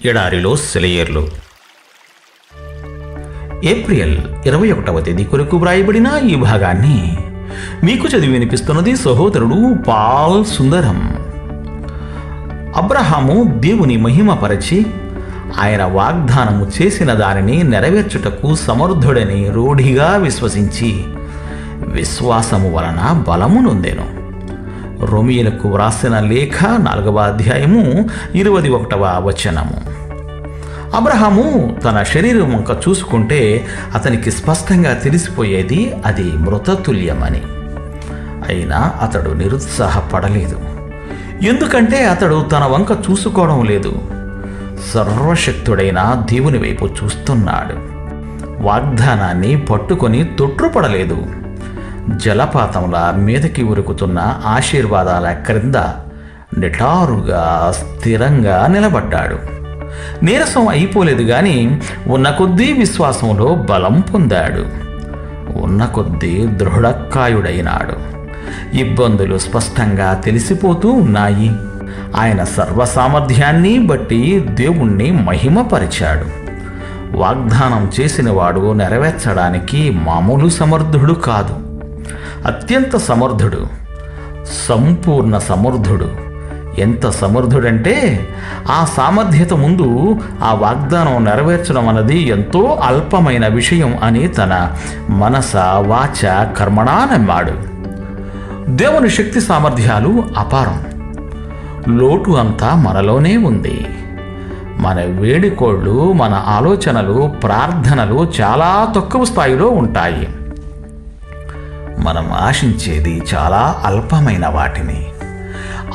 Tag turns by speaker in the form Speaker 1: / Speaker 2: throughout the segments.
Speaker 1: ఎడారిలో సెలయేర్లు. ఏప్రిల్ 21వ తేదీ కొరకు వ్రాయబడిన ఈ భాగాన్ని మీకు చదివి వినిపిస్తున్నది సహోదరుడు పాల్ సుందరం. అబ్రహాము దేవుని మహిమపరచి ఆయన వాగ్దానము చేసిన దానిని నెరవేర్చుటకు సమర్థుడని రూఢిగా విశ్వసించి విశ్వాసము వలన బలము నొందెను. రోమీయులకు వ్రాసిన లేఖ 4వ అధ్యాయము 21వ వచనము. అబ్రహాము తన శరీరం వంక చూసుకుంటే అతనికి స్పష్టంగా తెలిసిపోయేది అది మృతతుల్యమని. అయినా అతడు నిరుత్సాహపడలేదు. ఎందుకంటే అతడు తన వంక చూసుకోవడం లేదు, సర్వశక్తుడైన దేవుని వైపు చూస్తున్నాడు. వాగ్దానాన్ని పట్టుకొని తొట్రుపడలేదు. జలపాతంలా మీదకి ఉరుకుతున్న ఆశీర్వాదాల క్రింద నిటారుగా స్థిరంగా నిలబడ్డాడు. నీరసం అయిపోలేదు గాని ఉన్న కొద్దీ విశ్వాసంలో బలం పొందాడు. ఉన్న కొద్దీ దృఢకాయుడైనాడు. ఇబ్బందులు స్పష్టంగా తెలిసిపోతూ ఉన్నాయి. ఆయన సర్వసామర్థ్యాన్ని బట్టి దేవుణ్ణి మహిమపరిచాడు. వాగ్దానం చేసినవాడు నెరవేర్చడానికి మామూలు సమర్థుడు కాదు, అత్యంత సమర్థుడు, సంపూర్ణ సమర్థుడు. ఎంత సమర్థుడంటే ఆ సామర్థ్యత ముందు ఆ వాగ్దానం నెరవేర్చడం అన్నది ఎంతో అల్పమైన విషయం అని తన మనస వాచ కర్మణా నమ్మాడు. దేవుని శక్తి సామర్థ్యాలు అపారం. లోటు అంతా మనలోనే ఉంది. మన వేడుకోళ్ళు, మన ఆలోచనలు, ప్రార్థనలు చాలా తక్కువ స్థాయిలో ఉంటాయి. మనం ఆశించేది చాలా అల్పమైన వాటిని.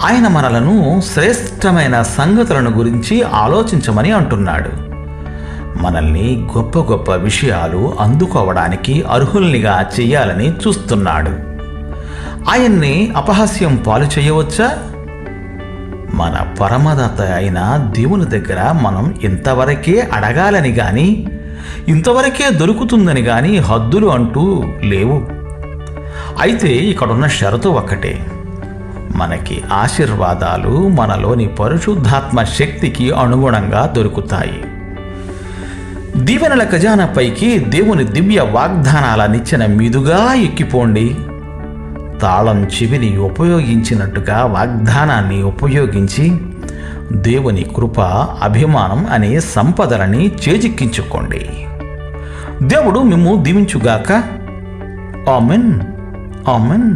Speaker 1: ఆయన మనలను శ్రేష్టమైన సంగతులను గురించి ఆలోచించమని అంటున్నాడు. మనల్ని గొప్ప గొప్ప విషయాలు అందుకోవడానికి అర్హుల్నిగా చెయ్యాలని చూస్తున్నాడు. ఆయన్ని అపహాస్యం పాలు చేయవచ్చా? మన పరమదాత అయిన దేవుని దగ్గర మనం ఇంతవరకే అడగాలని గాని, ఇంతవరకే దొరుకుతుందని గాని హద్దులు అంటూ లేవు. అయితే ఇక్కడున్న షరతు ఒక్కటే, మనకి ఆశీర్వాదాలు మనలోని పరిశుద్ధాత్మ శక్తికి అనుగుణంగా దొరుకుతాయి. దీవెనల ఖజానాపైకి దేవుని దివ్య వాగ్దానాల నిచ్చెన మీదుగా ఎక్కిపోండి. తాళం చెవిని ఉపయోగించినట్టుగా వాగ్దానాన్ని ఉపయోగించి దేవుని కృప, అభిమానం అనే సంపదలని చేజిక్కించుకోండి. దేవుడు మిమ్ము దీవించుగాక. ఆమెన్. ఆమెన్.